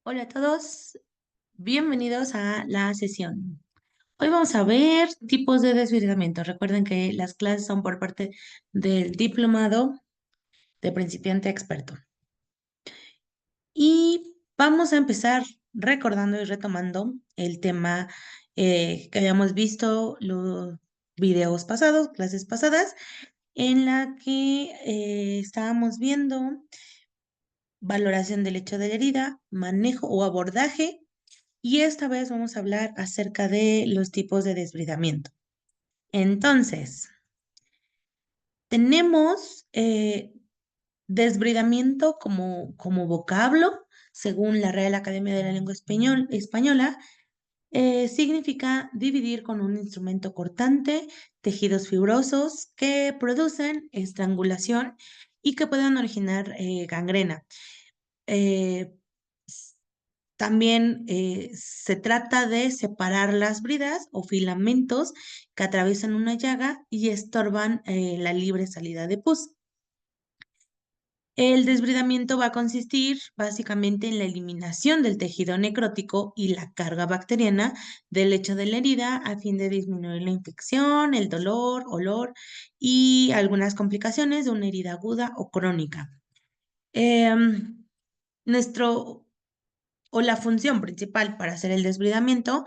Hola a todos, bienvenidos a la sesión. Hoy vamos a ver tipos de desbridamiento. Recuerden que las clases son por parte del diplomado de principiante a experto. Y vamos a empezar recordando y retomando el tema que habíamos visto los videos pasados, clases pasadas, en la que estábamos viendo valoración del hecho de la herida, manejo o abordaje. Y esta vez vamos a hablar acerca de los tipos de desbridamiento. Entonces, tenemos desbridamiento como vocablo, según la Real Academia de la Lengua Española, significa dividir con un instrumento cortante tejidos fibrosos que producen estrangulación y que puedan originar gangrena. Eh, También se trata de separar las bridas o filamentos que atraviesan una llaga y estorban la libre salida de pus. El desbridamiento va a consistir básicamente en la eliminación del tejido necrótico y la carga bacteriana del lecho de la herida a fin de disminuir la infección, el dolor, olor y algunas complicaciones de una herida aguda o crónica. Em, nuestro o la función principal para hacer el desbridamiento,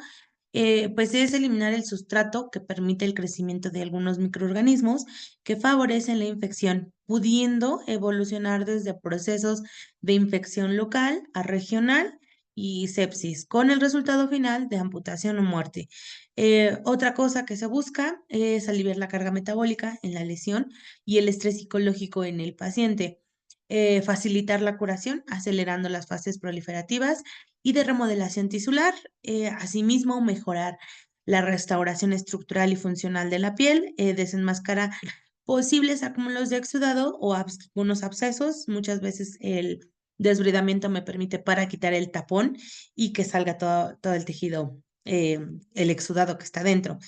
pues es eliminar el sustrato que permite el crecimiento de algunos microorganismos que favorecen la infección, pudiendo evolucionar desde procesos de infección local a regional y sepsis, con el resultado final de amputación o muerte. Otra cosa que se busca es aliviar la carga metabólica en la lesión y el estrés psicológico en el paciente. Facilitar la curación, acelerando las fases proliferativas y de remodelación tisular, asimismo mejorar la restauración estructural y funcional de la piel, desenmascara posibles acúmulos de exudado o algunos abscesos. Muchas veces el desbridamiento me permite para quitar el tapón y que salga todo el tejido, el exudado que está dentro.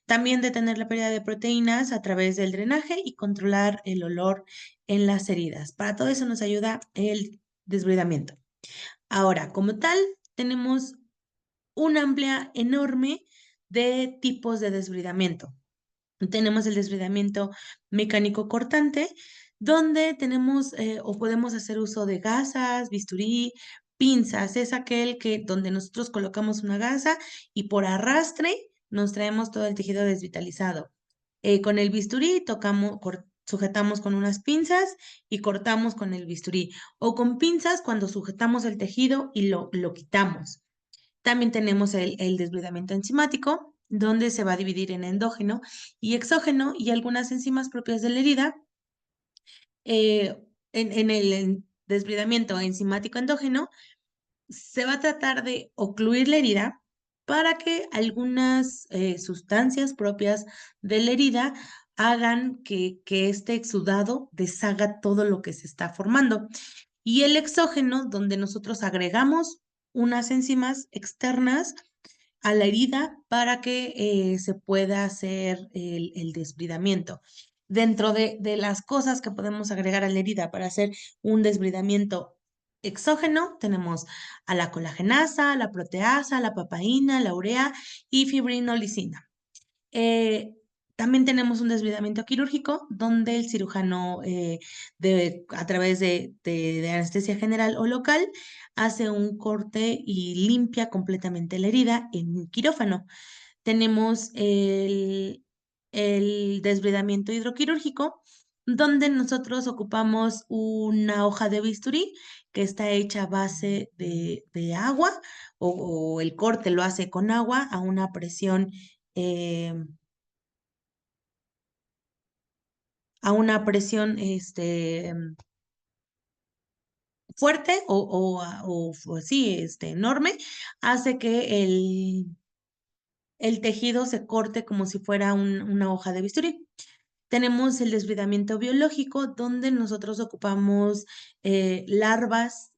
También detener la pérdida de proteínas a través del drenaje y controlar el olor en las heridas. Para todo eso nos ayuda el desbridamiento. Ahora, como tal, tenemos una amplia, enorme de tipos de desbridamiento. Tenemos el desbridamiento mecánico cortante, donde tenemos o podemos hacer uso de gasas, bisturí, pinzas. Es aquel que donde nosotros colocamos una gasa y por arrastre nos traemos todo el tejido desvitalizado. Con el bisturí sujetamos con unas pinzas y cortamos con el bisturí. O con pinzas cuando sujetamos el tejido y lo quitamos. También tenemos el desbridamiento enzimático, donde se va a dividir en endógeno y exógeno y algunas enzimas propias de la herida. Eh, en el desbridamiento enzimático endógeno se va a tratar de ocluir la herida para que algunas sustancias propias de la herida hagan que este exudado deshaga todo lo que se está formando. Y el exógeno, donde nosotros agregamos unas enzimas externas a la herida para que se pueda hacer el desbridamiento. Dentro de las cosas que podemos agregar a la herida para hacer un desbridamiento exógeno, tenemos a la colagenasa, la proteasa, la papaína, la urea y fibrinolicina. Eh, También tenemos un desbridamiento quirúrgico donde el cirujano a través de anestesia general o local hace un corte y limpia completamente la herida en quirófano. Tenemos el desbridamiento hidroquirúrgico donde nosotros ocupamos una hoja de bisturí que está hecha a base de agua o el corte lo hace con agua a una presión eh, fuerte o sí, enorme, hace que el tejido se corte como si fuera una hoja de bisturí. Tenemos el desbridamiento biológico, donde nosotros ocupamos larvas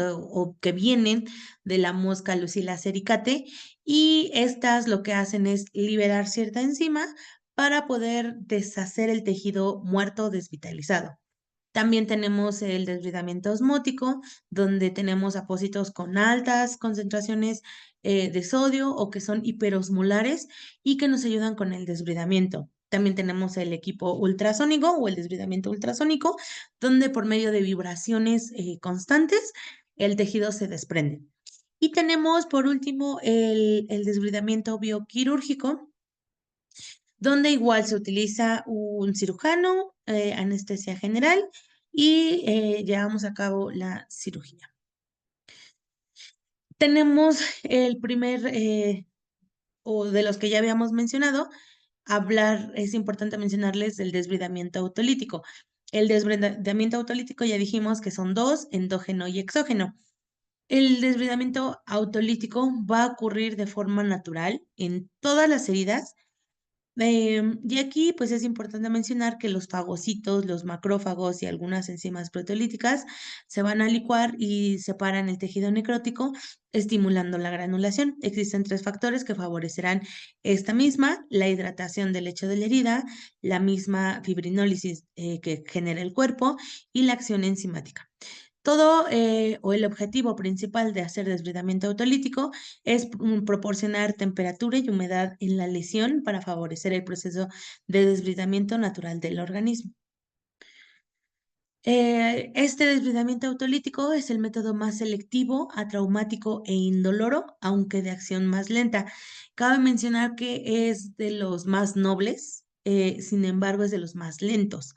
o que vienen de la mosca Lucilla sericate, y estas lo que hacen es liberar cierta enzima para poder deshacer el tejido muerto o desvitalizado. También tenemos el desbridamiento osmótico, donde tenemos apósitos con altas concentraciones de sodio o que son hiperosmolares y que nos ayudan con el desbridamiento. También tenemos el equipo ultrasónico o el desbridamiento ultrasónico, donde por medio de vibraciones constantes el tejido se desprende. Y tenemos por último el desbridamiento bioquirúrgico, donde igual se utiliza un cirujano, anestesia general y llevamos a cabo la cirugía. Tenemos el primer, o de los que ya habíamos mencionado, es importante mencionarles del desbridamiento autolítico. El desbridamiento autolítico ya dijimos que son dos, endógeno y exógeno. El desbridamiento autolítico va a ocurrir de forma natural en todas las heridas. Y aquí, pues es importante mencionar que los fagocitos, los macrófagos y algunas enzimas proteolíticas se van a licuar y separan el tejido necrótico, estimulando la granulación. Existen tres factores que favorecerán esta misma: la hidratación del lecho de la herida, la misma fibrinólisis que genera el cuerpo y la acción enzimática. Todo o el objetivo principal de hacer desbridamiento autolítico es proporcionar temperatura y humedad en la lesión para favorecer el proceso de desbridamiento natural del organismo. Este desbridamiento autolítico es el método más selectivo, atraumático e indoloro, aunque de acción más lenta. Cabe mencionar que es de los más nobles, sin embargo es de los más lentos.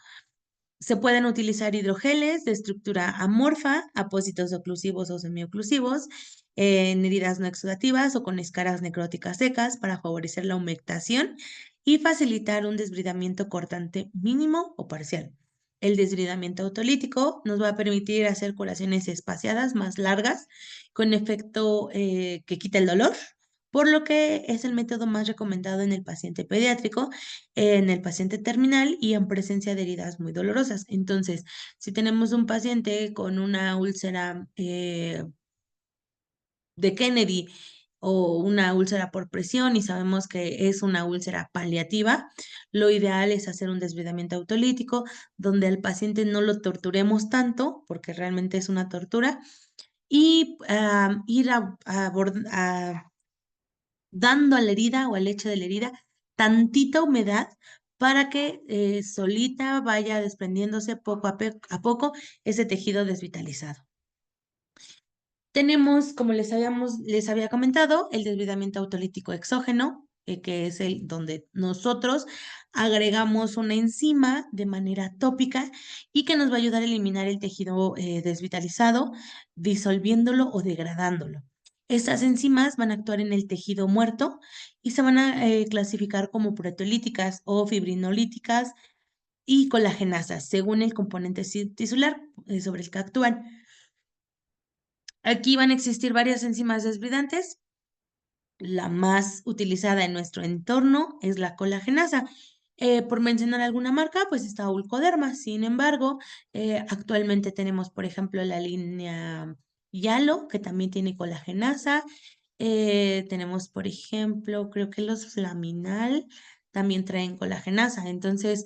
Se pueden utilizar hidrogeles de estructura amorfa, apósitos oclusivos o semioclusivos, en heridas no exudativas o con escaras necróticas secas para favorecer la humectación y facilitar un desbridamiento cortante mínimo o parcial. El desbridamiento autolítico nos va a permitir hacer curaciones espaciadas más largas con efecto que quita el dolor, por lo que es el método más recomendado en el paciente pediátrico, en el paciente terminal y en presencia de heridas muy dolorosas. Entonces, si tenemos un paciente con una úlcera de Kennedy o una úlcera por presión y sabemos que es una úlcera paliativa, lo ideal es hacer un desbridamiento autolítico donde al paciente no lo torturemos tanto, porque realmente es una tortura, y ir dando a la herida o al lecho de la herida tantita humedad para que solita vaya desprendiéndose poco a poco ese tejido desvitalizado. Tenemos, como les había comentado, el desbridamiento autolítico exógeno, que es el donde nosotros agregamos una enzima de manera tópica y que nos va a ayudar a eliminar el tejido desvitalizado, disolviéndolo o degradándolo. Estas enzimas van a actuar en el tejido muerto y se van a clasificar como proteolíticas o fibrinolíticas y colagenasas, según el componente tisular sobre el que actúan. Aquí van a existir varias enzimas desbridantes. La más utilizada en nuestro entorno es la colagenasa. Por mencionar alguna marca, pues está Ulcoderma. Sin embargo, actualmente tenemos, por ejemplo, la línea Yalo, que también tiene colagenasa. Tenemos, por ejemplo, creo que los Flaminal también traen colagenasa. Entonces,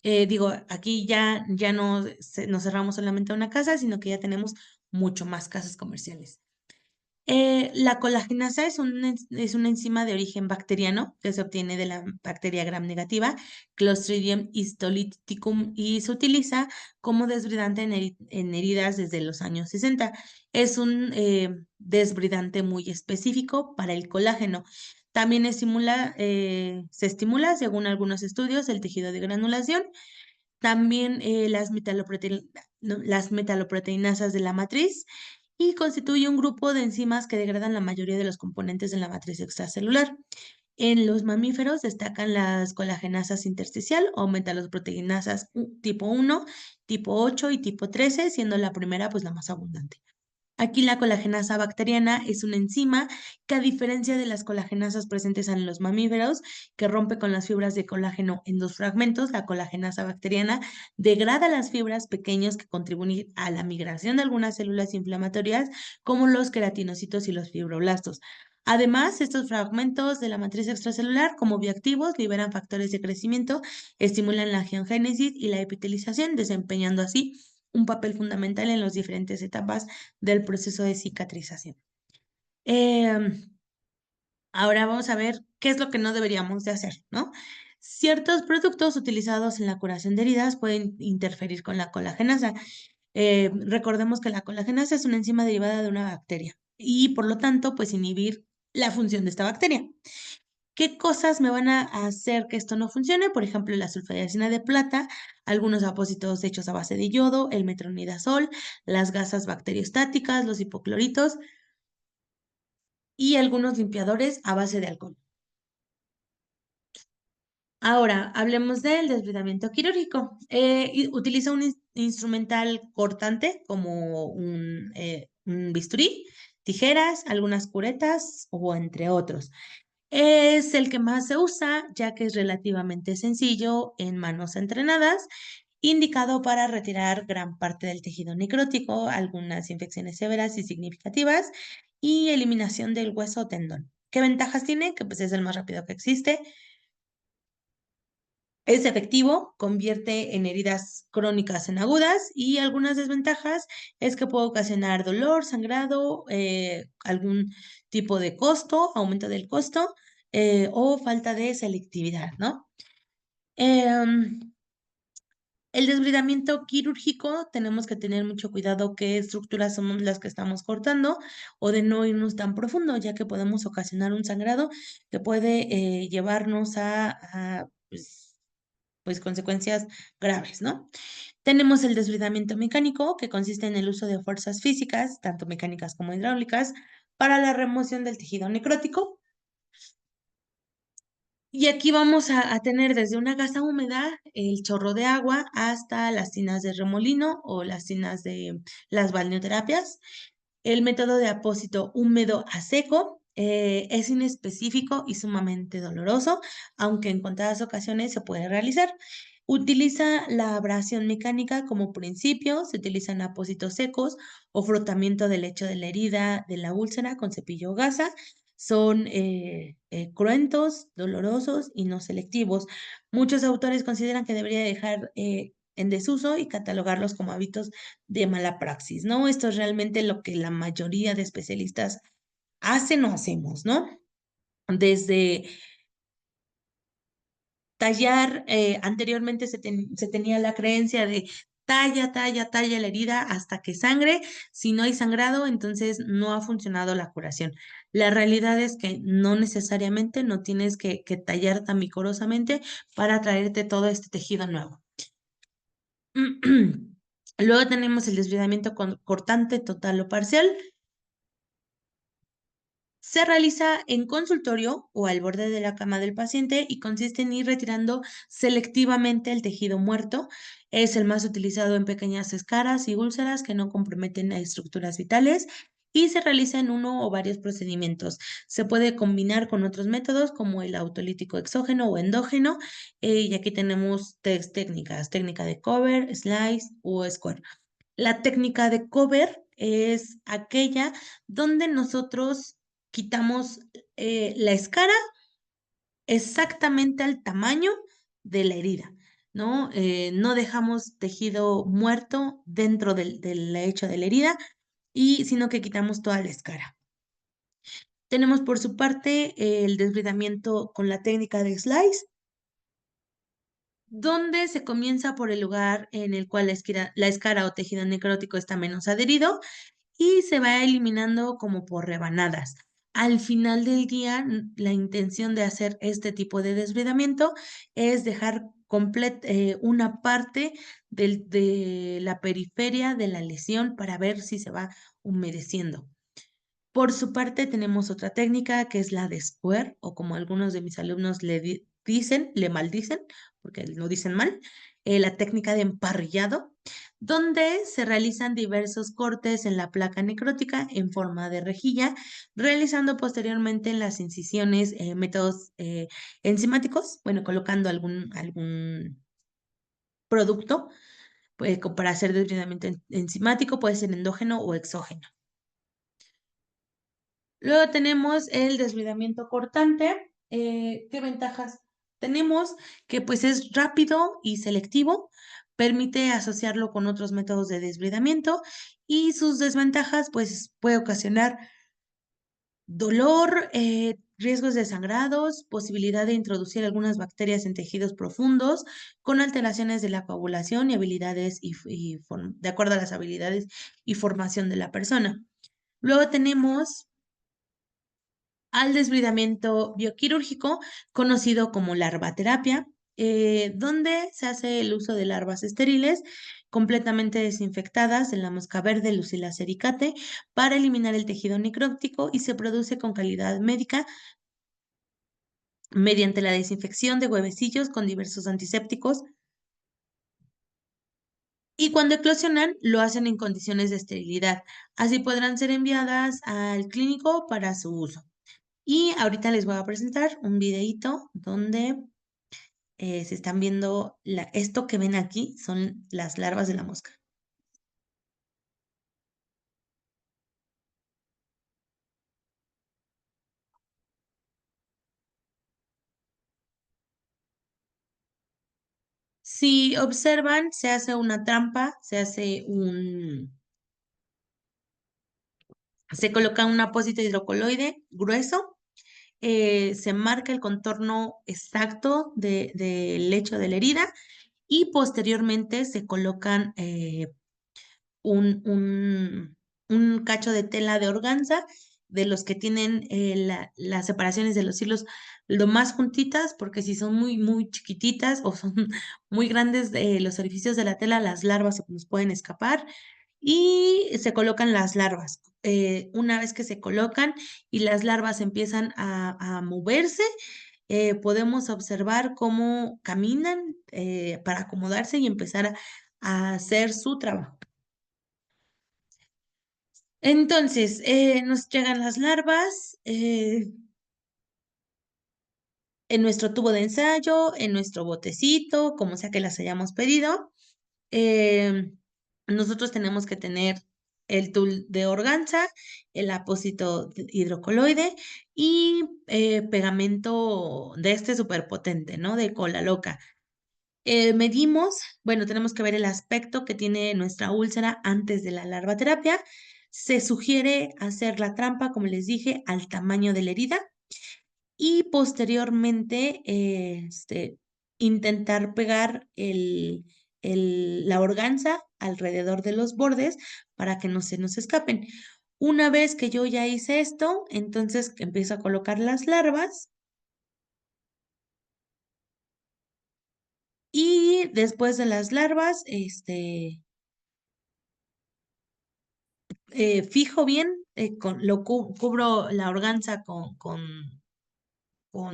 digo, aquí ya no nos cerramos solamente a una casa, sino que ya tenemos mucho más casas comerciales. La colagenasa es una enzima de origen bacteriano que se obtiene de la bacteria gram negativa, Clostridium histolyticum, y se utiliza como desbridante en heridas desde los años 60. Es un desbridante muy específico para el colágeno. También se estimula, según algunos estudios, el tejido de granulación. También las metaloproteinasas de la matriz y constituye un grupo de enzimas que degradan la mayoría de los componentes de la matriz extracelular. En los mamíferos destacan las colagenasas intersticial o metaloproteinasas tipo 1, tipo 8 y tipo 13, siendo la primera pues la más abundante. Aquí la colagenasa bacteriana es una enzima que, a diferencia de las colagenasas presentes en los mamíferos, que rompe con las fibras de colágeno en dos fragmentos, la colagenasa bacteriana degrada las fibras pequeñas que contribuyen a la migración de algunas células inflamatorias, como los queratinocitos y los fibroblastos. Además, estos fragmentos de la matriz extracelular, como bioactivos, liberan factores de crecimiento, estimulan la geogénesis y la epitelización, desempeñando así un papel fundamental en las diferentes etapas del proceso de cicatrización. Em, Ahora vamos a ver qué es lo que no deberíamos de hacer, ¿no? Ciertos productos utilizados en la curación de heridas pueden interferir con la colagenasa. Recordemos que la colagenasa es una enzima derivada de una bacteria y por lo tanto, pues inhibir la función de esta bacteria. ¿Qué cosas me van a hacer que esto no funcione? Por ejemplo, la sulfadiazina de plata, algunos apósitos hechos a base de yodo, el metronidazol, las gasas bacteriostáticas, los hipocloritos y algunos limpiadores a base de alcohol. Ahora, hablemos del desbridamiento quirúrgico. Utiliza un instrumental cortante como un bisturí, tijeras, algunas curetas o entre otros. Es el que más se usa, ya que es relativamente sencillo en manos entrenadas, indicado para retirar gran parte del tejido necrótico, algunas infecciones severas y significativas, y eliminación del hueso o tendón. ¿Qué ventajas tiene? Que pues es el más rápido que existe. Es efectivo, convierte en heridas crónicas en agudas y algunas desventajas es que puede ocasionar dolor, sangrado, algún tipo de costo, aumento del costo o falta de selectividad, ¿no? Em, el desbridamiento quirúrgico, tenemos que tener mucho cuidado qué estructuras son las que estamos cortando o de no irnos tan profundo, ya que podemos ocasionar un sangrado que puede llevarnos a pues consecuencias graves, ¿no? Tenemos el desbridamiento mecánico, que consiste en el uso de fuerzas físicas, tanto mecánicas como hidráulicas, para la remoción del tejido necrótico. Y aquí vamos a tener desde una gasa húmeda, el chorro de agua, hasta las tinas de remolino o las tinas de las balneoterapias. El método de apósito húmedo a seco es inespecífico y sumamente doloroso, aunque en contadas ocasiones se puede realizar. Utiliza la abrasión mecánica como principio, se utilizan apósitos secos o frotamiento del lecho de la herida de la úlcera con cepillo o gasa. Son cruentos, dolorosos y no selectivos. Muchos autores consideran que debería dejar en desuso y catalogarlos como hábitos de mala praxis, ¿no? Esto es realmente lo que la mayoría de especialistas hacen o hacemos, ¿no? Desde tallar, anteriormente se tenía la creencia de talla la herida hasta que sangre. Si no hay sangrado, entonces no ha funcionado la curación. La realidad es que no necesariamente no tienes que tallar tan vigorosamente para traerte todo este tejido nuevo. Luego tenemos el desbridamiento cortante total o parcial. Se realiza en consultorio o al borde de la cama del paciente y consiste en ir retirando selectivamente el tejido muerto. Es el más utilizado en pequeñas escaras y úlceras que no comprometen a estructuras vitales y se realiza en uno o varios procedimientos. Se puede combinar con otros métodos como el autolítico exógeno o endógeno, y aquí tenemos tres técnicas: técnica de cover, slice o square. La técnica de cover es aquella donde nosotros quitamos la escara exactamente al tamaño de la herida, ¿no? No dejamos tejido muerto dentro del hecho de la herida, sino que quitamos toda la escara. Tenemos por su parte el desbridamiento con la técnica de slice, donde se comienza por el lugar en el cual la escara o tejido necrótico está menos adherido y se va eliminando como por rebanadas. Al final del día, la intención de hacer este tipo de desbridamiento es dejar una parte de la periferia de la lesión para ver si se va humedeciendo. Por su parte, tenemos otra técnica que es la de square, o como algunos de mis alumnos le maldicen, porque lo dicen mal, la técnica de emparrillado, donde se realizan diversos cortes en la placa necrótica en forma de rejilla, realizando posteriormente en las incisiones métodos enzimáticos, bueno, colocando algún producto para hacer desbridamiento enzimático, puede ser endógeno o exógeno. Luego tenemos el desbridamiento cortante. ¿Qué ventajas tenemos? Que pues es rápido y selectivo, permite asociarlo con otros métodos de desbridamiento y sus desventajas pues puede ocasionar dolor, riesgos de sangrados, posibilidad de introducir algunas bacterias en tejidos profundos con alteraciones de la coagulación y habilidades de acuerdo a las habilidades y formación de la persona. Luego tenemos al desbridamiento bioquirúrgico, conocido como larvaterapia, donde se hace el uso de larvas estériles completamente desinfectadas en la mosca verde Lucila sericate para eliminar el tejido necrótico y se produce con calidad médica mediante la desinfección de huevecillos con diversos antisépticos y cuando eclosionan lo hacen en condiciones de esterilidad. Así podrán ser enviadas al clínico para su uso. Y ahorita les voy a presentar un videíto donde se están viendo, esto que ven aquí son las larvas de la mosca. Si observan, se hace una trampa, se coloca un apósito hidrocoloide grueso, se marca el contorno exacto del lecho de la herida y posteriormente se colocan un, un, un cacho de tela de organza, de los que tienen las separaciones de los hilos lo más juntitas, porque si son muy, muy chiquititas o son muy grandes los orificios de la tela, las larvas se nos pueden escapar y se colocan las larvas. Una vez que se colocan y las larvas empiezan a moverse, podemos observar cómo caminan para acomodarse y empezar a hacer su trabajo. Entonces, nos llegan las larvas en nuestro tubo de ensayo, en nuestro botecito, como sea que las hayamos pedido. Eh, Nosotros tenemos que tener el tul de organza, el apósito hidrocoloide y pegamento de este súper potente, ¿no? De cola loca. Medimos, bueno, tenemos que ver el aspecto que tiene nuestra úlcera antes de la larvaterapia. Se sugiere hacer la trampa, como les dije, al tamaño de la herida y posteriormente intentar pegar la organza alrededor de los bordes para que no se nos escapen. Una vez que yo ya hice esto, entonces empiezo a colocar las larvas y después de las larvas, fijo bien, cubro la organza con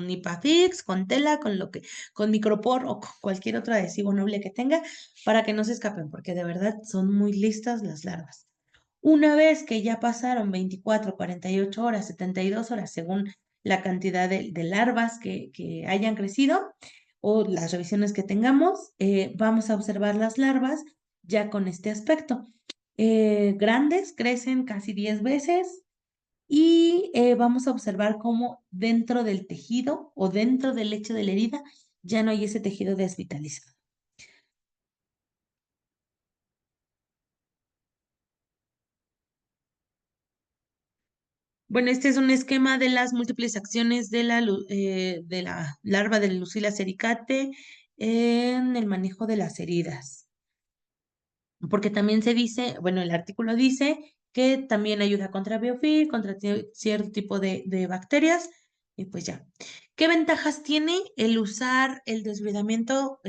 Nipafix, con tela, con micropor o con cualquier otro adhesivo noble que tenga para que no se escapen, porque de verdad son muy listas las larvas. Una vez que ya pasaron 24, 48 horas, 72 horas, según la cantidad de larvas que hayan crecido o las revisiones que tengamos, vamos a observar las larvas ya con este aspecto. Grandes, crecen casi 10 veces, y vamos a observar cómo dentro del tejido o dentro del lecho de la herida ya no hay ese tejido desvitalizado. Bueno, este es un esquema de las múltiples acciones de la larva del Lucila sericate en el manejo de las heridas. Porque también se dice, bueno, el artículo dice que también ayuda contra biofilm, contra cierto tipo de bacterias, y pues ya. ¿Qué ventajas tiene el usar el desbridamiento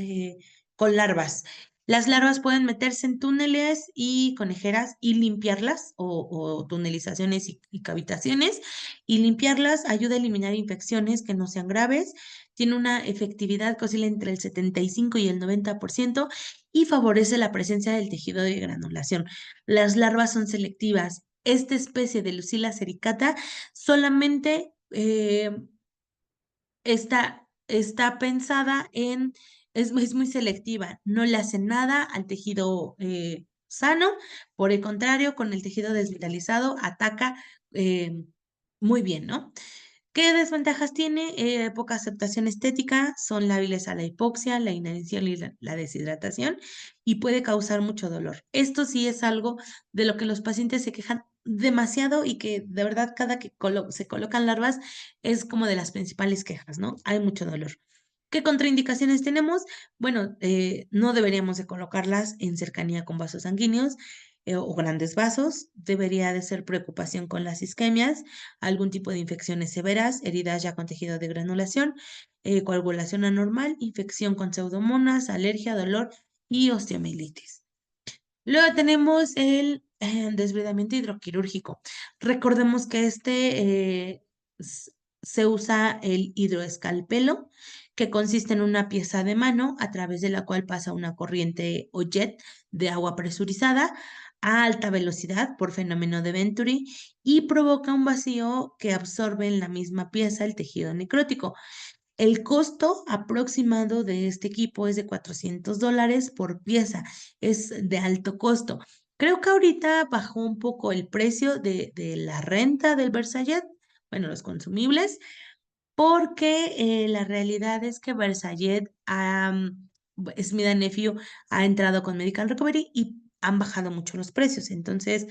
con larvas? Las larvas pueden meterse en túneles y conejeras y limpiarlas, o tunelizaciones y cavitaciones, y limpiarlas ayuda a eliminar infecciones que no sean graves. Tiene una efectividad que oscila entre el 75 y el 90% y favorece la presencia del tejido de granulación. Las larvas son selectivas. Esta especie de Lucila sericata solamente está pensada es muy selectiva, no le hace nada al tejido sano, por el contrario, con el tejido desvitalizado ataca. Muy bien, ¿no? ¿Qué desventajas tiene? Poca aceptación estética, son lábiles a la hipoxia, la inanición y la deshidratación y puede causar mucho dolor. Esto sí es algo de lo que los pacientes se quejan demasiado y que de verdad cada que se colocan larvas es como de las principales quejas, ¿no? Hay mucho dolor. ¿Qué contraindicaciones tenemos? Bueno, no deberíamos de colocarlas en cercanía con vasos sanguíneos o grandes vasos. Debería de ser preocupación con las isquemias, algún tipo de infecciones severas, heridas ya con tejido de granulación, coagulación anormal, infección con pseudomonas, alergia, dolor y osteomielitis. Luego tenemos el desbridamiento hidroquirúrgico. Recordemos que se usa el hidroescalpelo, que consiste en una pieza de mano a través de la cual pasa una corriente o jet de agua presurizada a alta velocidad por fenómeno de Venturi y provoca un vacío que absorbe en la misma pieza el tejido necrótico. El costo aproximado de este equipo es de $400 por pieza, es de alto costo. Creo que ahorita bajó un poco el precio de la renta del Versailles, bueno, los consumibles, porque la realidad es que Versailles, Smith Nephew ha entrado con Medical Recovery y han bajado mucho los precios. Entonces,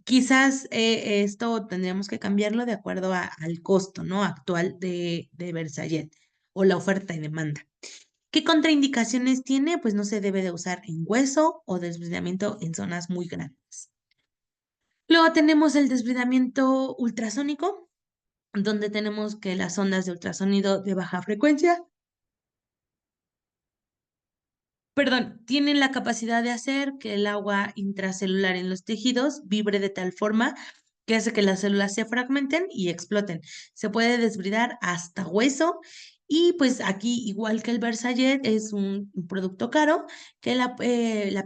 quizás esto tendríamos que cambiarlo de acuerdo al costo, ¿no? Actual de Versalles o la oferta y demanda. ¿Qué contraindicaciones tiene? Pues no se debe de usar en hueso o desbridamiento en zonas muy grandes. Luego tenemos el desbridamiento ultrasónico, donde tenemos que las ondas de ultrasonido de baja frecuencia, perdón, tienen la capacidad de hacer que el agua intracelular en los tejidos vibre de tal forma que hace que las células se fragmenten y exploten. Se puede desbridar hasta hueso y pues aquí, igual que el Versailles, es un producto caro que la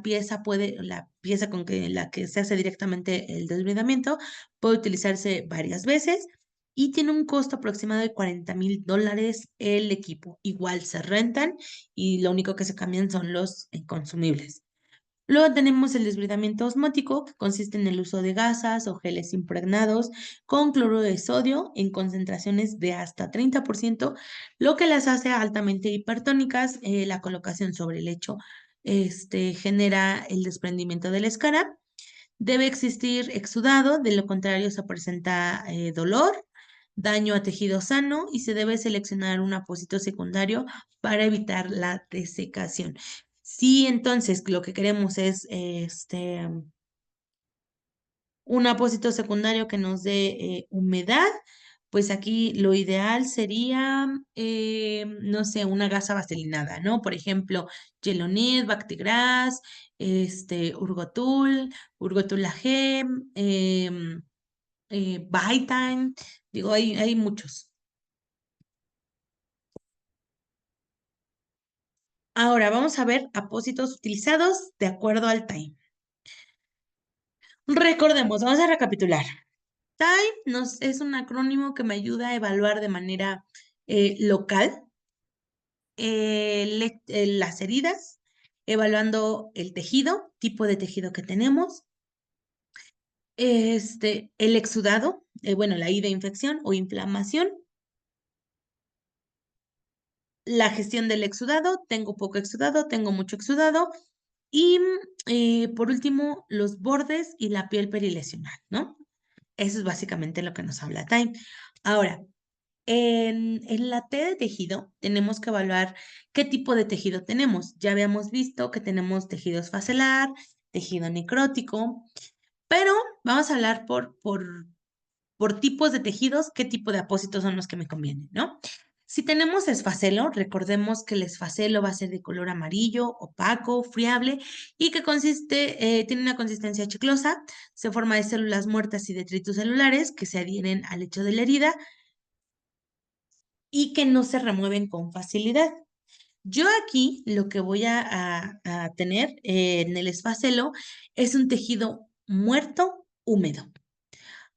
pieza con la que se hace directamente el desbridamiento puede utilizarse varias veces y tiene un costo aproximado de $40,000 el equipo. Igual se rentan y lo único que se cambian son los consumibles. Luego tenemos el desbridamiento osmótico, que consiste en el uso de gasas o geles impregnados con cloruro de sodio en concentraciones de hasta 30%, lo que las hace altamente hipertónicas. La colocación sobre el lecho genera el desprendimiento de la escara. Debe existir exudado, de lo contrario se presenta dolor, daño a tejido sano y se debe seleccionar un apósito secundario para evitar la desecación. Si entonces lo que queremos es un apósito secundario que nos dé humedad, pues aquí lo ideal sería, no sé, una gasa vaselinada, ¿no? Por ejemplo, Gelonid, Bactigras, Urgotul, Urgotulagem, Bytime, digo, hay muchos. Ahora vamos a ver apósitos utilizados de acuerdo al time. Recordemos, vamos a recapitular. Time es un acrónimo que me ayuda a evaluar de manera local las heridas, evaluando el tejido, tipo de tejido que tenemos, el exudado, bueno, la ida infección o inflamación, la gestión del exudado, tengo poco exudado, tengo mucho exudado, y por último, los bordes y la piel perilesional, ¿no? Eso es básicamente lo que nos habla Time. Ahora, en la T de tejido tenemos que evaluar qué tipo de tejido tenemos. Ya habíamos visto que tenemos tejido esfacelar, tejido necrótico, pero vamos a hablar por tipos de tejidos, qué tipo de apósitos son los que me convienen, ¿no? Si tenemos esfacelo, recordemos que el esfacelo va a ser de color amarillo, opaco, friable y que tiene una consistencia chiclosa, se forma de células muertas y detritus celulares que se adhieren al lecho de la herida y que no se remueven con facilidad. Yo aquí lo que voy a tener en el esfacelo es un tejido muerto húmedo.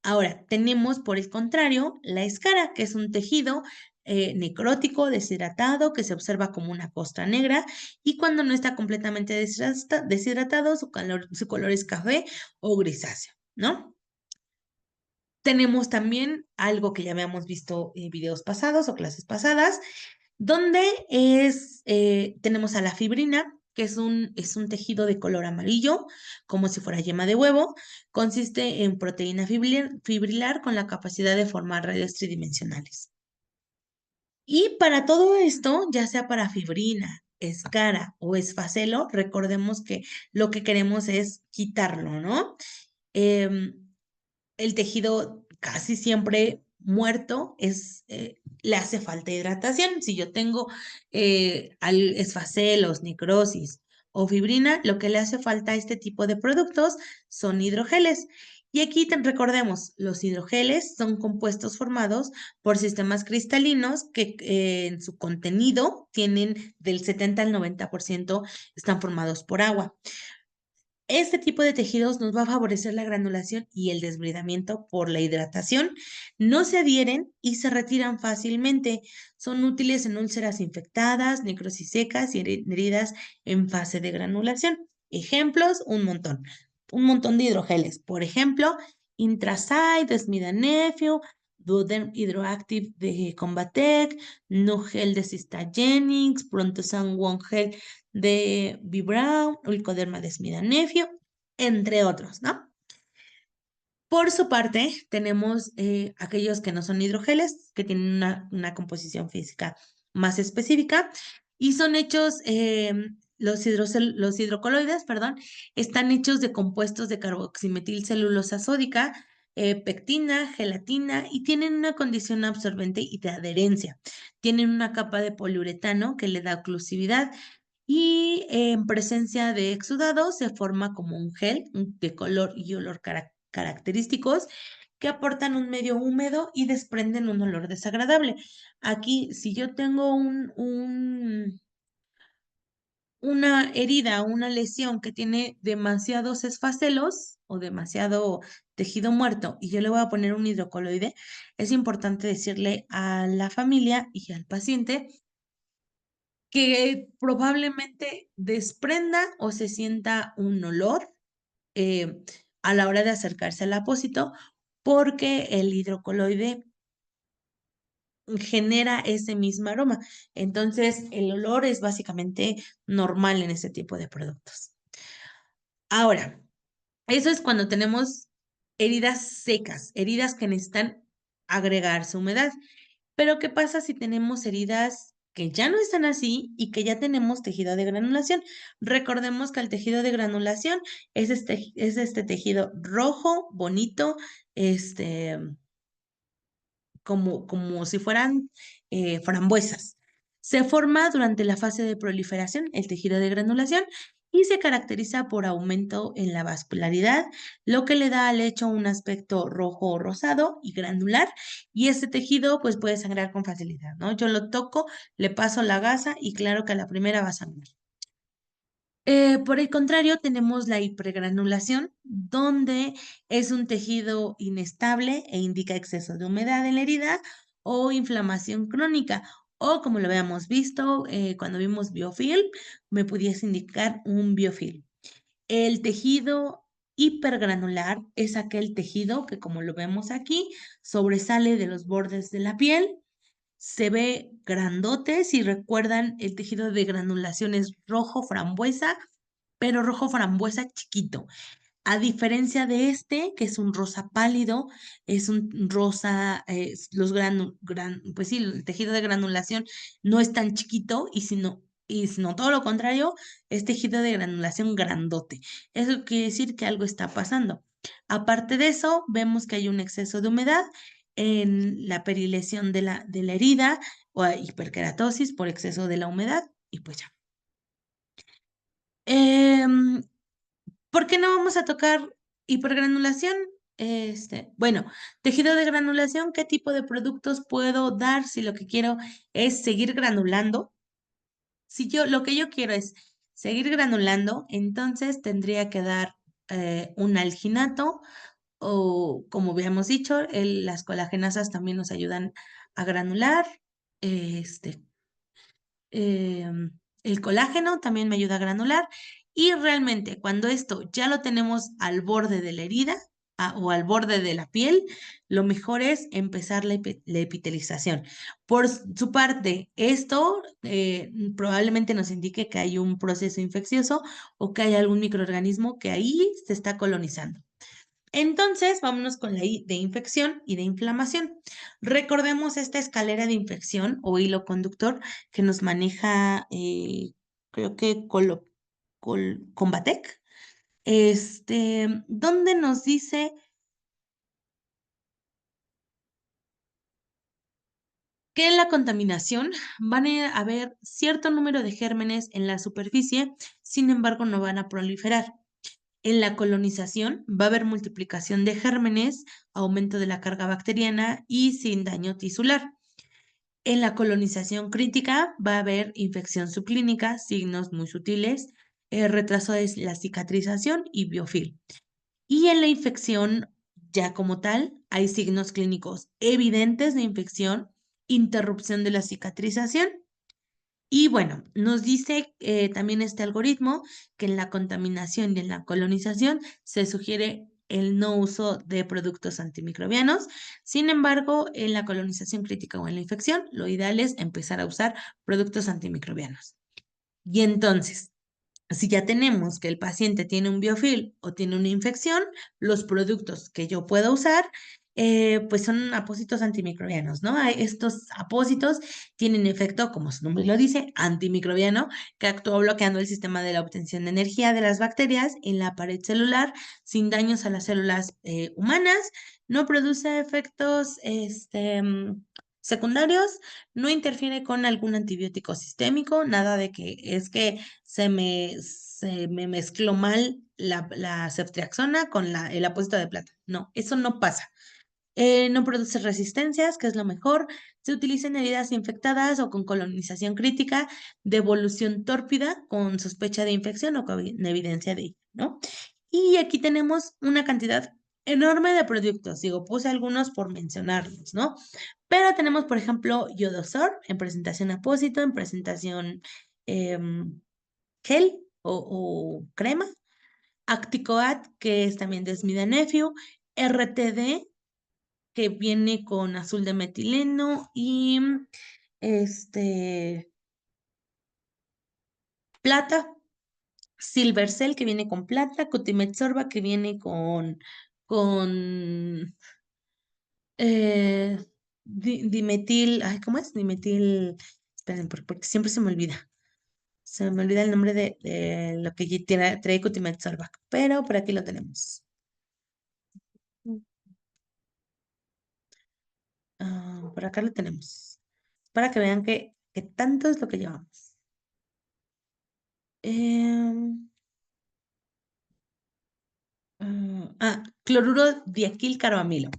Ahora, tenemos por el contrario la escara, que es un tejido necrótico, deshidratado, que se observa como una costra negra y cuando no está completamente deshidratado, su color es café o grisáceo, ¿no? Tenemos también algo que ya habíamos visto en videos pasados o clases pasadas, donde tenemos a la fibrina, que es un tejido de color amarillo, como si fuera yema de huevo. Consiste en proteína fibrilar con la capacidad de formar redes tridimensionales. Y para todo esto, ya sea para fibrina, escara o esfacelo, recordemos que lo que queremos es quitarlo, ¿no? Em, el tejido casi siempre muerto le hace falta hidratación. Si yo tengo esfacelos, necrosis o fibrina, lo que le hace falta a este tipo de productos son hidrogeles. Y aquí recordemos, los hidrogeles son compuestos formados por sistemas cristalinos que en su contenido tienen del 70 al 90% están formados por agua. Este tipo de tejidos nos va a favorecer la granulación y el desbridamiento por la hidratación. No se adhieren y se retiran fácilmente. Son útiles en úlceras infectadas, necrosis secas y heridas en fase de granulación. Ejemplos, un montón. Un montón de hidrogeles. Por ejemplo, Intraside, Smidanefio, Duoderm Hydroactive de Combatec, Nugel de Cystagenix, Prontosan One Gel de B. Brown, Ulcoderma de Smidanefio, entre otros, ¿no? Por su parte, tenemos aquellos que no son hidrogeles, que tienen una composición física más específica y son hechos, los hidrocoloides, perdón, están hechos de compuestos de carboximetilcelulosa sódica, pectina, gelatina y tienen una condición absorbente y de adherencia. Tienen una capa de poliuretano que le da oclusividad y en presencia de exudado se forma como un gel de color y olor característicos que aportan un medio húmedo y desprenden un olor desagradable. Aquí, si yo tengo una herida, una lesión que tiene demasiados esfacelos o demasiado tejido muerto y yo le voy a poner un hidrocoloide, es importante decirle a la familia y al paciente que probablemente desprenda o se sienta un olor eh, a la hora de acercarse al apósito, porque el hidrocoloide genera ese mismo aroma. Entonces, el olor es básicamente normal en ese tipo de productos. Ahora, eso es cuando tenemos heridas secas, heridas que necesitan agregarse humedad. Pero ¿qué pasa si tenemos heridas que ya no están así y que ya tenemos tejido de granulación? Recordemos que el tejido de granulación es este tejido rojo, bonito, este, como si fueran frambuesas. Se forma durante la fase de proliferación, el tejido de granulación, y se caracteriza por aumento en la vascularidad, lo que le da al hecho un aspecto rojo o rosado y granular, y este tejido pues puede sangrar con facilidad, ¿no? Yo lo toco, le paso la gasa y claro que a la primera va a sangrar. Por el contrario, tenemos la hipergranulación, donde es un tejido inestable e indica exceso de humedad en la herida o inflamación crónica, o como lo habíamos visto cuando vimos biofilm, me pudiese indicar un biofilm. El tejido hipergranular es aquel tejido que, como lo vemos aquí, sobresale de los bordes de la piel, se ve grandote. Si recuerdan, el tejido de granulación es rojo frambuesa, pero rojo frambuesa chiquito. A diferencia de este, que es un rosa pálido, es un rosa, pues sí, el tejido de granulación no es tan chiquito y sino todo lo contrario, es tejido de granulación grandote. Eso quiere decir que algo está pasando. Aparte de eso, vemos que hay un exceso de humedad en la perilesión de la herida o hiperkeratosis por exceso de la humedad y pues ya. Em, ¿Por qué no vamos a tocar hipergranulación? Bueno, tejido de granulación, ¿qué tipo de productos puedo dar si lo que quiero es seguir granulando? Si lo que yo quiero es seguir granulando, entonces tendría que dar un alginato o, como habíamos dicho, las colagenasas también nos ayudan a granular. Este, el colágeno también me ayuda a granular y realmente cuando esto ya lo tenemos al borde de la herida, o al borde de la piel, lo mejor es empezar la epitelización. Por su parte, esto probablemente nos indique que hay un proceso infeccioso o que hay algún microorganismo que ahí se está colonizando. Entonces, vámonos con la I de infección y de inflamación. Recordemos esta escalera de infección o hilo conductor que nos maneja, creo que Combatec, donde nos dice que en la contaminación van a haber cierto número de gérmenes en la superficie, sin embargo, no van a proliferar. En la colonización va a haber multiplicación de gérmenes, aumento de la carga bacteriana y sin daño tisular. En la colonización crítica va a haber infección subclínica, signos muy sutiles, retraso de la cicatrización y biofilm. Y en la infección ya como tal, hay signos clínicos evidentes de infección, interrupción de la cicatrización. Y bueno, nos dice también este algoritmo que en la contaminación y en la colonización se sugiere el no uso de productos antimicrobianos. Sin embargo, en la colonización crítica o en la infección, lo ideal es empezar a usar productos antimicrobianos. Y entonces, si ya tenemos que el paciente tiene un biofilm o tiene una infección, los productos que yo puedo usar, pues son apósitos antimicrobianos, ¿no? Estos apósitos tienen efecto, como su nombre lo dice, antimicrobiano, que actúa bloqueando el sistema de la obtención de energía de las bacterias en la pared celular sin daños a las células humanas, no produce efectos secundarios, no interfiere con algún antibiótico sistémico, nada de que es que se me mezcló mal la ceftriaxona con el apósito de plata. No, eso no pasa. No produce resistencias, que es lo mejor. Se utiliza en heridas infectadas o con colonización crítica de evolución tórpida con sospecha de infección o con evidencia de ello, ¿no? Y aquí tenemos una cantidad enorme de productos. Digo, puse algunos por mencionarlos, ¿no? Pero tenemos, por ejemplo, Yodosor en presentación apósito, en presentación em, gel o crema, Acticoat, que es también Desmidanefio, RTD, que viene con azul de metileno y este plata, Silvercell, que viene con plata, Cutimet Sorba, que viene con eh, dimetil, ay, ¿cómo es? Dimetil, esperen, porque siempre se me olvida. Se me olvida el nombre de lo que trae Cutimet Sorba, pero por aquí lo tenemos. Por acá lo tenemos. Para que vean que tanto es lo que llevamos. Em, Cloruro diaquil carbamilo.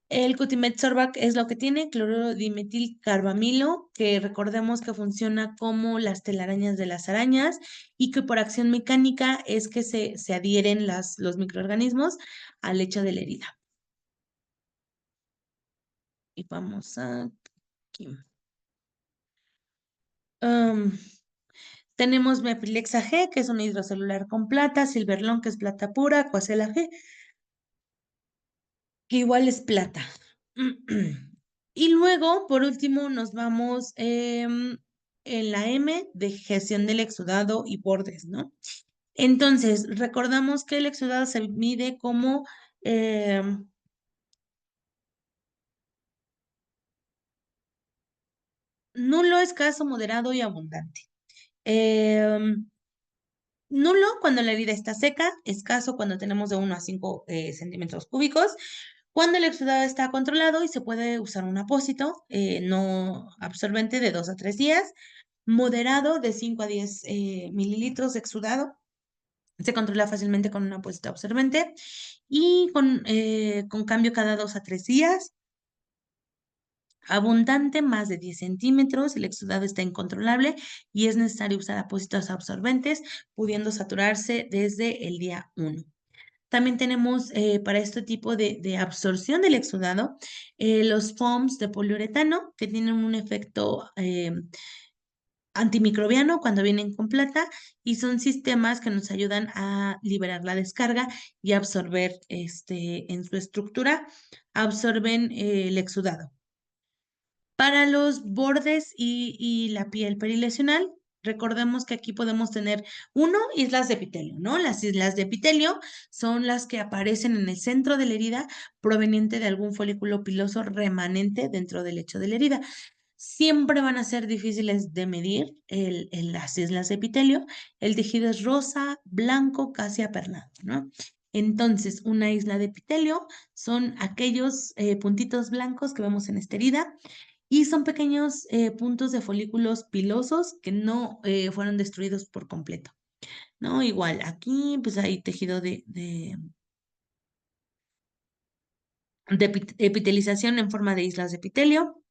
El Cutimet Sorbac es lo que tiene, cloruro dimetil carbamilo, que recordemos que funciona como las telarañas de las arañas y que por acción mecánica es que se adhieren los microorganismos al lecho de la herida. Y vamos aquí. Am, Tenemos Mepilexa G, que es un hidrocelular con plata, Silverlón, que es plata pura, Coacela G, que igual es plata. Y luego, por último, nos vamos en la M de gestión del exudado y bordes, ¿no? Entonces, recordamos que el exudado se mide como nulo, escaso, moderado y abundante. Em, Nulo cuando la herida está seca, escaso cuando tenemos de 1 a 5 centímetros cúbicos, cuando el exudado está controlado y se puede usar un apósito no absorbente de 2 a 3 días, moderado de 5 a 10 mililitros de exudado, se controla fácilmente con un apósito absorbente y con cambio cada 2 a 3 días. Abundante, más de 10 centímetros, el exudado está incontrolable y es necesario usar apósitos absorbentes, pudiendo saturarse desde el día 1. También tenemos para este tipo de absorción del exudado los foams de poliuretano que tienen un efecto antimicrobiano cuando vienen con plata y son sistemas que nos ayudan a liberar la descarga y absorber en su estructura, absorben el exudado. Para los bordes y la piel perilesional, recordemos que aquí podemos tener uno, islas de epitelio, ¿no? Las islas de epitelio son las que aparecen en el centro de la herida proveniente de algún folículo piloso remanente dentro del lecho de la herida. Siempre van a ser difíciles de medir las islas de epitelio. El tejido es rosa, blanco, casi apernado, ¿no? Entonces, una isla de epitelio son aquellos puntitos blancos que vemos en esta herida y son pequeños puntos de folículos pilosos que no fueron destruidos por completo, ¿no? Igual, aquí pues hay tejido de epitelización en forma de islas de epitelio.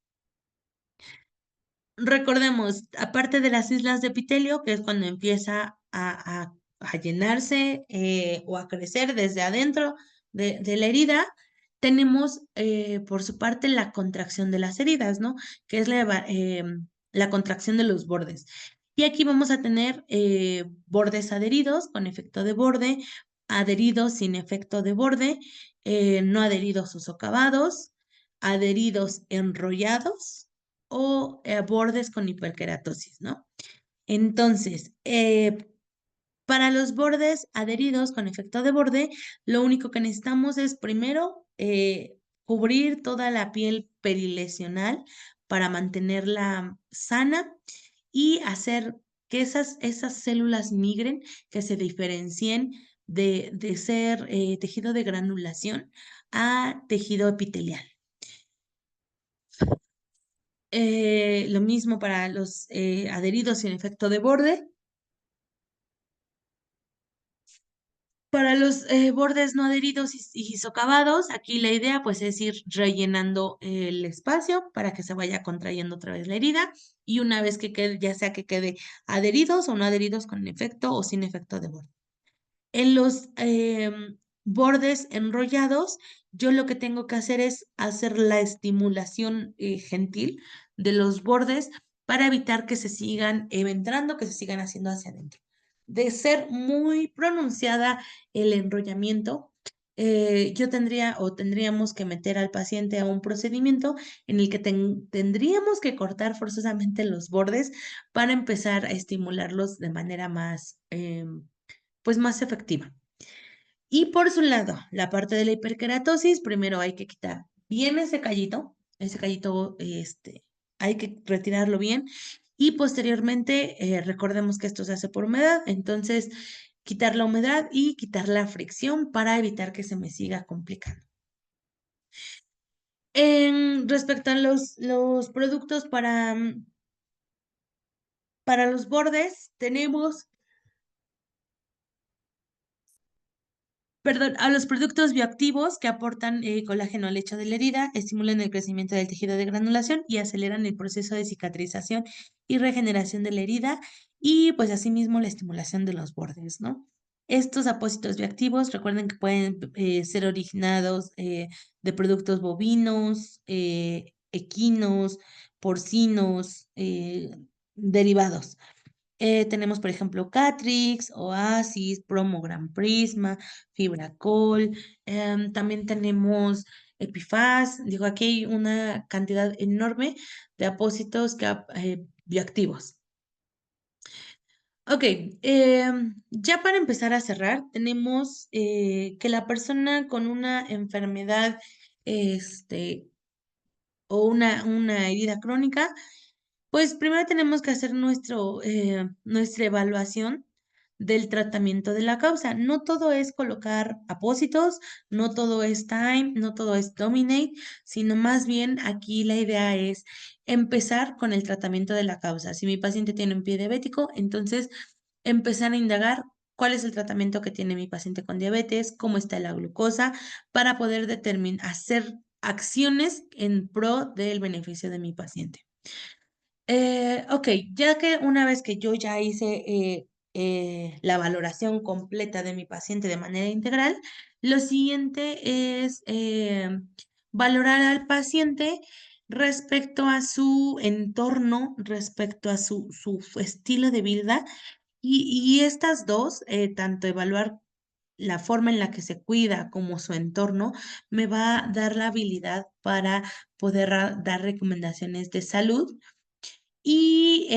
Recordemos, aparte de las islas de epitelio, que es cuando empieza a llenarse o a crecer desde adentro de la herida, tenemos por su parte la contracción de las heridas, ¿no? Que es la contracción de los bordes. Y aquí vamos a tener bordes adheridos con efecto de borde, adheridos sin efecto de borde, no adheridos o socavados, adheridos enrollados o bordes con hiperkeratosis, ¿no? Entonces, para los bordes adheridos con efecto de borde, lo único que necesitamos es primero cubrir toda la piel perilesional para mantenerla sana y hacer que esas células migren, que se diferencien de ser tejido de granulación a tejido epitelial. Lo mismo para los adheridos sin efecto de borde. Para los bordes no adheridos y socavados, aquí la idea pues es ir rellenando el espacio para que se vaya contrayendo otra vez la herida y una vez que quede, ya sea que quede adheridos o no adheridos con efecto o sin efecto de borde. En los bordes enrollados, yo lo que tengo que hacer es hacer la estimulación gentil de los bordes para evitar que se sigan entrando, que se sigan haciendo hacia adentro. De ser muy pronunciada el enrollamiento, yo tendría o tendríamos que meter al paciente a un procedimiento en el que tendríamos que cortar forzosamente los bordes para empezar a estimularlos de manera más pues más efectiva. Y por su lado, la parte de la hiperkeratosis, primero hay que quitar bien ese callito, hay que retirarlo bien y posteriormente, recordemos que esto se hace por humedad, entonces quitar la humedad y quitar la fricción para evitar que se me siga complicando. En respecto a los productos para los bordes, tenemos perdón, a los productos bioactivos que aportan colágeno al lecho de la herida, estimulan el crecimiento del tejido de granulación y aceleran el proceso de cicatrización y regeneración de la herida y pues asimismo la estimulación de los bordes, ¿no? Estos apósitos bioactivos, recuerden que pueden ser originados de productos bovinos, equinos, porcinos, derivados. Tenemos, por ejemplo, Catrix, Oasis, Promogram Prisma, Fibracol. También tenemos Epifaz. Digo, aquí hay una cantidad enorme de apósitos bioactivos. Ok, ya para empezar a cerrar, tenemos que la persona con una enfermedad o una herida crónica pues primero tenemos que hacer nuestra evaluación del tratamiento de la causa. No todo es colocar apósitos, no todo es time, no todo es dominate, sino más bien aquí la idea es empezar con el tratamiento de la causa. Si mi paciente tiene un pie diabético, entonces empezar a indagar cuál es el tratamiento que tiene mi paciente con diabetes, cómo está la glucosa, para poder hacer acciones en pro del beneficio de mi paciente. Ok, ya que una vez que yo ya hice la valoración completa de mi paciente de manera integral, lo siguiente es valorar al paciente respecto a su entorno, respecto a su estilo de vida. Y estas dos, tanto evaluar la forma en la que se cuida como su entorno, me va a dar la habilidad para poder dar recomendaciones de salud y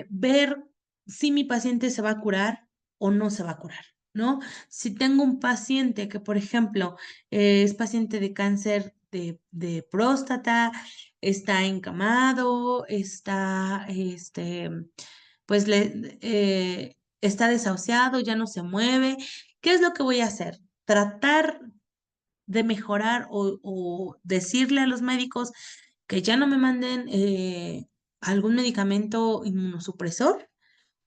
ver si mi paciente se va a curar o no se va a curar, ¿no? Si tengo un paciente que, por ejemplo, es paciente de cáncer de próstata, está encamado, está, pues, está desahuciado, ya no se mueve, ¿qué es lo que voy a hacer? Tratar de mejorar o decirle a los médicos que ya no me manden algún medicamento inmunosupresor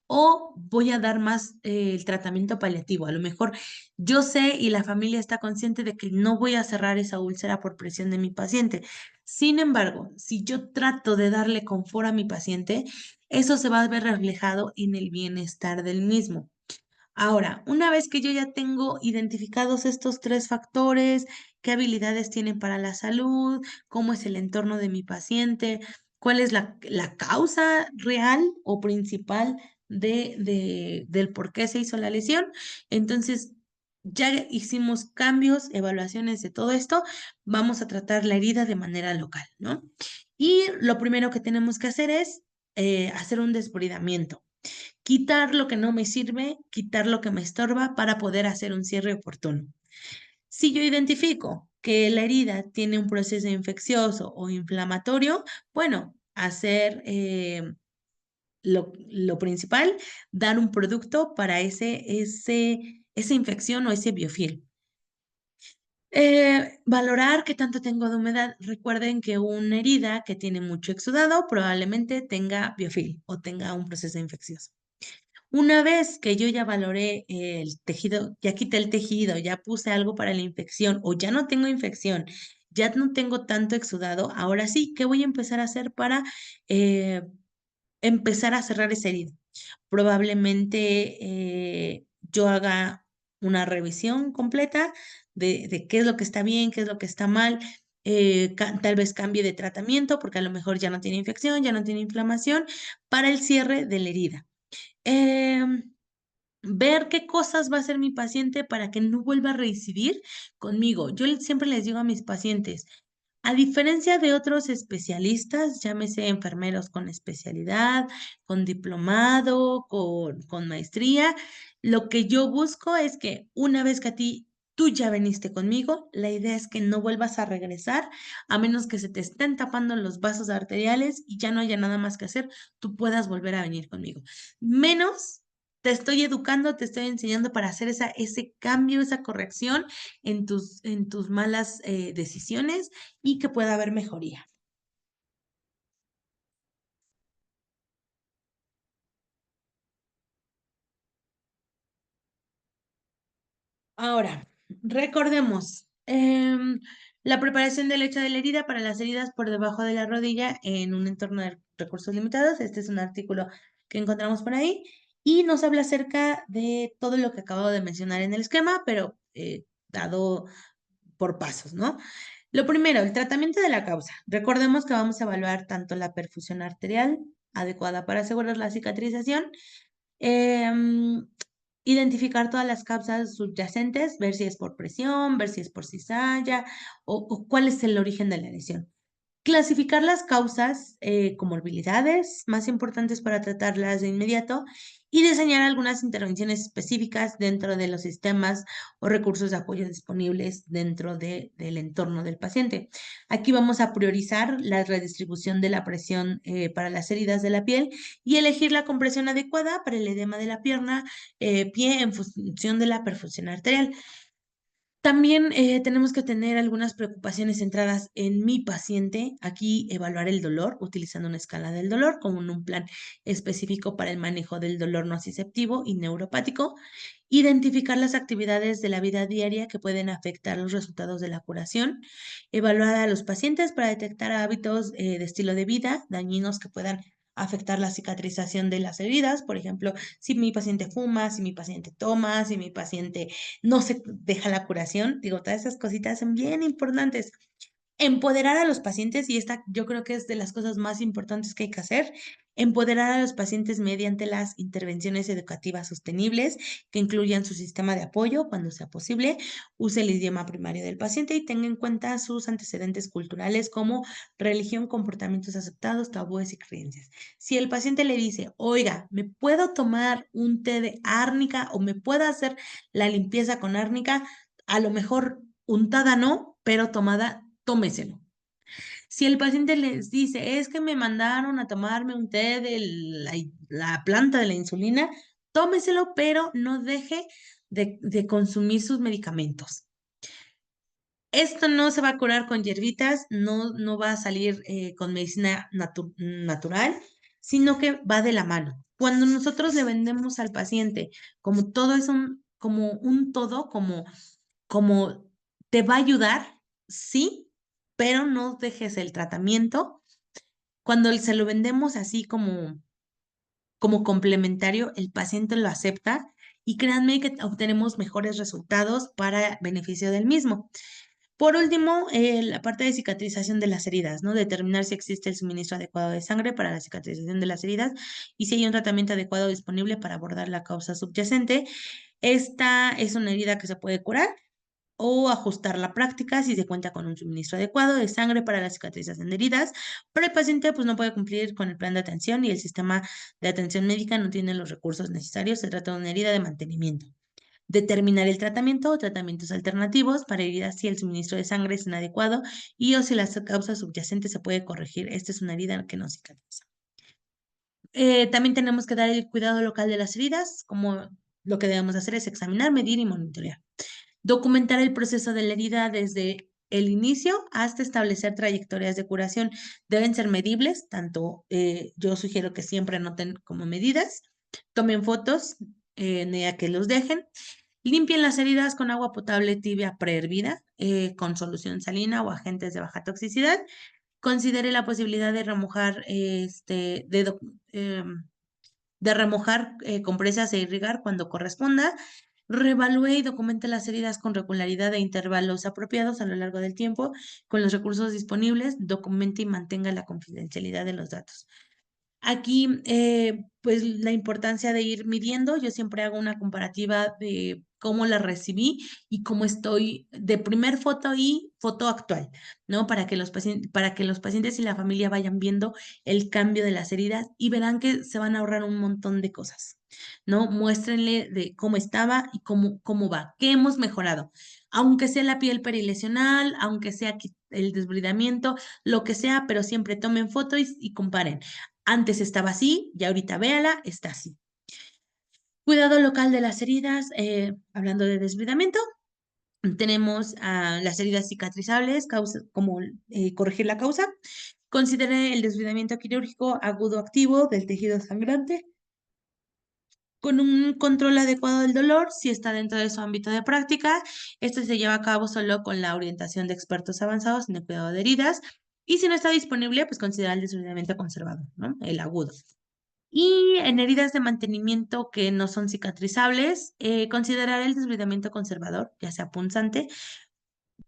o voy a dar más el tratamiento paliativo. A lo mejor yo sé y la familia está consciente de que no voy a cerrar esa úlcera por presión de mi paciente. Sin embargo, si yo trato de darle confort a mi paciente, eso se va a ver reflejado en el bienestar del mismo. Ahora, una vez que yo ya tengo identificados estos tres factores, qué habilidades tienen para la salud, cómo es el entorno de mi paciente, cuál es la causa real o principal del por qué se hizo la lesión, entonces ya hicimos cambios, evaluaciones de todo esto, vamos a tratar la herida de manera local, ¿no? Y lo primero que tenemos que hacer es hacer un desbridamiento, quitar lo que no me sirve, quitar lo que me estorba para poder hacer un cierre oportuno. Si yo identifico que la herida tiene un proceso infeccioso o inflamatorio, bueno, hacer lo principal, dar un producto para esa infección o ese biofilm. Valorar qué tanto tengo de humedad. Recuerden que una herida que tiene mucho exudado probablemente tenga biofilm o tenga un proceso infeccioso. Una vez que yo ya valoré el tejido, ya quité el tejido, ya puse algo para la infección o ya no tengo infección, ya no tengo tanto exudado, ahora sí, ¿qué voy a empezar a hacer para eh, empezar a cerrar esa herida? Probablemente yo haga una revisión completa de qué es lo que está bien, qué es lo que está mal. Tal vez cambie de tratamiento porque a lo mejor ya no tiene infección, ya no tiene inflamación para el cierre de la herida. Em, Ver qué cosas va a hacer mi paciente para que no vuelva a reincidir conmigo. Yo siempre les digo a mis pacientes, a diferencia de otros especialistas, llámese enfermeros con especialidad, con diplomado, con maestría, lo que yo busco es que una vez que a ti tú ya viniste conmigo, la idea es que no vuelvas a regresar, a menos que se te estén tapando los vasos arteriales y ya no haya nada más que hacer, tú puedas volver a venir conmigo. Menos te estoy educando, te estoy enseñando para hacer ese cambio, esa corrección en tus malas decisiones y que pueda haber mejoría. Ahora, recordemos, la preparación del lecho de la herida para las heridas por debajo de la rodilla en un entorno de recursos limitados. Este es un artículo que encontramos por ahí y nos habla acerca de todo lo que acabo de mencionar en el esquema, pero dado por pasos, ¿no? Lo primero, el tratamiento de la causa. Recordemos que vamos a evaluar tanto la perfusión arterial adecuada para asegurar la cicatrización, em, identificar todas las causas subyacentes, ver si es por presión, ver si es por cizalla o cuál es el origen de la lesión. Clasificar las causas, comorbilidades más importantes para tratarlas de inmediato y diseñar algunas intervenciones específicas dentro de los sistemas o recursos de apoyo disponibles dentro del entorno del paciente. Aquí vamos a priorizar la redistribución de la presión para las heridas de la piel y elegir la compresión adecuada para el edema de la pierna, pie en función de la perfusión arterial. También tenemos que tener algunas preocupaciones centradas en mi paciente. Aquí evaluar el dolor utilizando una escala del dolor como en un plan específico para el manejo del dolor nociceptivo y neuropático. Identificar las actividades de la vida diaria que pueden afectar los resultados de la curación. Evaluar a los pacientes para detectar hábitos de estilo de vida dañinos que puedan afectar la cicatrización de las heridas. Por ejemplo, si mi paciente fuma, si mi paciente toma, si mi paciente no se deja la curación. Digo, todas esas cositas son bien importantes. Empoderar a los pacientes, y esta yo creo que es de las cosas más importantes que hay que hacer, empoderar a los pacientes mediante las intervenciones educativas sostenibles que incluyan su sistema de apoyo cuando sea posible, use el idioma primario del paciente y tenga en cuenta sus antecedentes culturales como religión, comportamientos aceptados, tabúes y creencias. Si el paciente le dice, oiga, ¿me puedo tomar un té de árnica o me puedo hacer la limpieza con árnica? A lo mejor untada no, pero tomada tómeselo. Si el paciente les dice, es que me mandaron a tomarme un té de la planta de la insulina, tómeselo, pero no deje de consumir sus medicamentos. Esto no se va a curar con hierbitas, no va a salir con medicina natural, sino que va de la mano. Cuando nosotros le vendemos al paciente como todo es como un todo, como te va a ayudar, sí, pero no dejes el tratamiento. Cuando se lo vendemos así como complementario, el paciente lo acepta y créanme que obtenemos mejores resultados para beneficio del mismo. Por último, la parte de cicatrización de las heridas, ¿no? Determinar si existe el suministro adecuado de sangre para la cicatrización de las heridas y si hay un tratamiento adecuado disponible para abordar la causa subyacente. Esta es una herida que se puede curar o ajustar la práctica si se cuenta con un suministro adecuado de sangre para la cicatrización de heridas, pero el paciente pues no puede cumplir con el plan de atención y el sistema de atención médica no tiene los recursos necesarios. Se trata de una herida de mantenimiento. Determinar el tratamiento o tratamientos alternativos para heridas si el suministro de sangre es inadecuado y o si la causa subyacente se puede corregir. Esta es una herida que no cicatriza. También tenemos que dar el cuidado local de las heridas, como lo que debemos hacer es examinar, medir y monitorear. Documentar el proceso de la herida desde el inicio hasta establecer trayectorias de curación. Deben ser medibles, tanto yo sugiero que siempre anoten como medidas, tomen fotos, a que los dejen, limpien las heridas con agua potable tibia prehervida, con solución salina o agentes de baja toxicidad. Considere la posibilidad de remojar, de remojar compresas e irrigar cuando corresponda. Revalúe y documente las heridas con regularidad e intervalos apropiados a lo largo del tiempo con los recursos disponibles. Documente y mantenga la confidencialidad de los datos. Aquí, pues la importancia de ir midiendo, yo siempre hago una comparativa de cómo la recibí y cómo estoy de primer foto y foto actual, ¿no? Para que los pacientes y la familia vayan viendo el cambio de las heridas y verán que se van a ahorrar un montón de cosas, ¿no? Muéstrenle de cómo estaba y cómo va, qué hemos mejorado. Aunque sea la piel perilesional, aunque sea el desbridamiento, lo que sea, pero siempre tomen foto y comparen. Antes estaba así y ahorita véala, está así. Cuidado local de las heridas, hablando de desbridamiento, tenemos las heridas cicatrizables, como corregir la causa. Considere el desbridamiento quirúrgico agudo activo del tejido sangrante con un control adecuado del dolor, si está dentro de su ámbito de práctica. Este se lleva a cabo solo con la orientación de expertos avanzados en el cuidado de heridas. Y si no está disponible, pues considera el desbridamiento conservador, ¿no? El agudo. Y en heridas de mantenimiento que no son cicatrizables, considerar el desbridamiento conservador, ya sea punzante,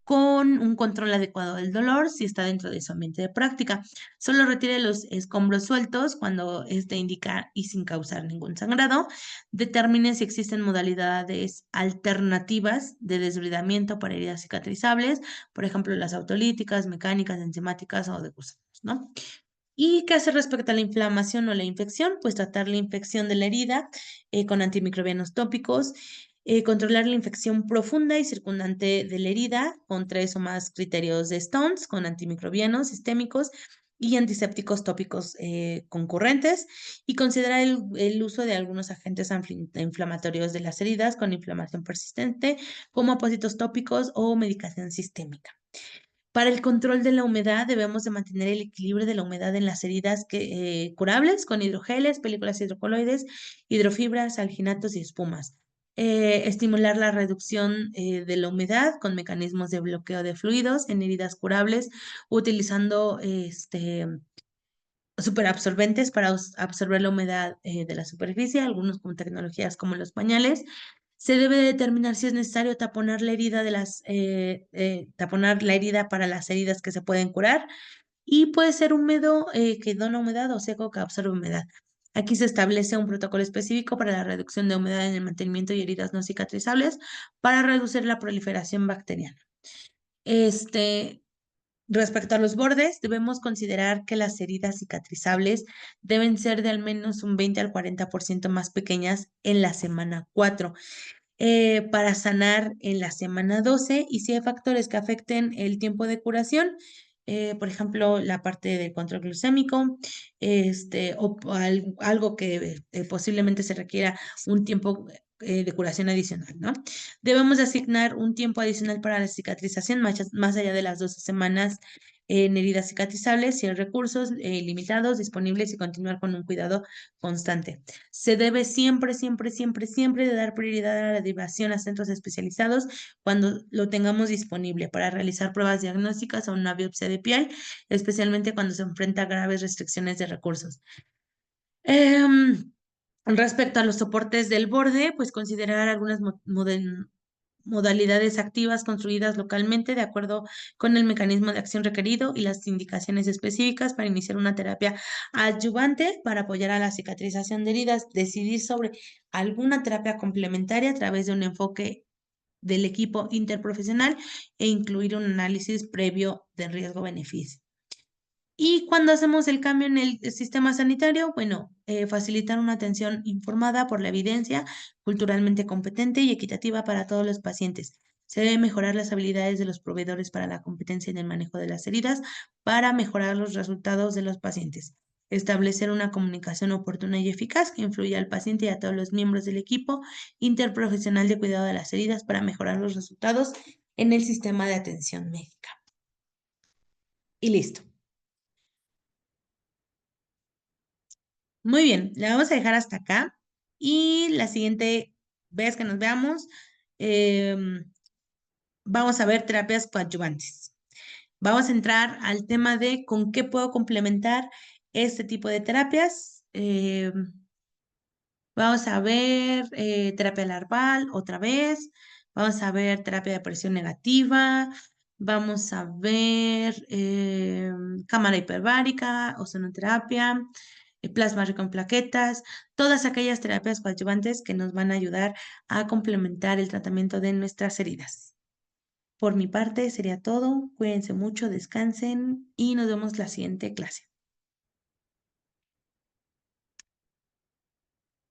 con un control adecuado del dolor si está dentro de su ambiente de práctica. Solo retire los escombros sueltos cuando este indica y sin causar ningún sangrado. Determine si existen modalidades alternativas de desbridamiento para heridas cicatrizables, por ejemplo, las autolíticas, mecánicas, enzimáticas o de gusanos, ¿no? ¿Y qué hace respecto a la inflamación o la infección? Pues tratar la infección de la herida con antimicrobianos tópicos, controlar la infección profunda y circundante de la herida con 3 o más criterios de Stones, con antimicrobianos sistémicos y antisépticos tópicos concurrentes, y considerar el uso de algunos agentes inflamatorios de las heridas con inflamación persistente, como apósitos tópicos o medicación sistémica. Para el control de la humedad debemos de mantener el equilibrio de la humedad en las heridas curables con hidrogeles, películas hidrocoloides, hidrofibras, alginatos y espumas. Estimular la reducción de la humedad con mecanismos de bloqueo de fluidos en heridas curables, utilizando superabsorbentes para absorber la humedad de la superficie, algunos con tecnologías como los pañales. Se debe determinar si es necesario taponar la herida taponar la herida para las heridas que se pueden curar y puede ser húmedo que dona humedad o seco que absorbe humedad. Aquí se establece un protocolo específico para la reducción de humedad en el mantenimiento y heridas no cicatrizables para reducir la proliferación bacteriana. Este, Respecto a los bordes, debemos considerar que las heridas cicatrizables deben ser de al menos un 20 al 40% más pequeñas en la semana 4 para sanar en la semana 12 y si hay factores que afecten el tiempo de curación, por ejemplo, la parte del control glucémico, algo que posiblemente se requiera un tiempo de curación adicional, ¿no? Debemos asignar un tiempo adicional para la cicatrización más allá de las 12 semanas en heridas cicatrizables si hay recursos limitados disponibles y continuar con un cuidado constante. Se debe siempre, siempre, siempre, siempre de dar prioridad a la derivación a centros especializados cuando lo tengamos disponible para realizar pruebas diagnósticas o una biopsia de piel, especialmente cuando se enfrenta a graves restricciones de recursos. Respecto a los soportes del borde, pues considerar algunas modalidades activas construidas localmente de acuerdo con el mecanismo de acción requerido y las indicaciones específicas para iniciar una terapia adyuvante para apoyar a la cicatrización de heridas, decidir sobre alguna terapia complementaria a través de un enfoque del equipo interprofesional e incluir un análisis previo de riesgo-beneficio. Y cuando hacemos el cambio en el sistema sanitario, bueno, facilitar una atención informada por la evidencia, culturalmente competente y equitativa para todos los pacientes. Se debe mejorar las habilidades de los proveedores para la competencia en el manejo de las heridas para mejorar los resultados de los pacientes. Establecer una comunicación oportuna y eficaz que influya al paciente y a todos los miembros del equipo interprofesional de cuidado de las heridas para mejorar los resultados en el sistema de atención médica. Y listo. Muy bien, la vamos a dejar hasta acá y la siguiente vez que nos veamos, em, vamos a ver terapias coadyuvantes. Vamos a entrar al tema de con qué puedo complementar este tipo de terapias. Vamos a ver terapia larval otra vez. Vamos a ver terapia de presión negativa. Vamos a ver cámara hiperbárica, ozonoterapia, plasma rico en plaquetas, todas aquellas terapias coadyuvantes que nos van a ayudar a complementar el tratamiento de nuestras heridas. Por mi parte sería todo. Cuídense mucho, descansen y nos vemos la siguiente clase.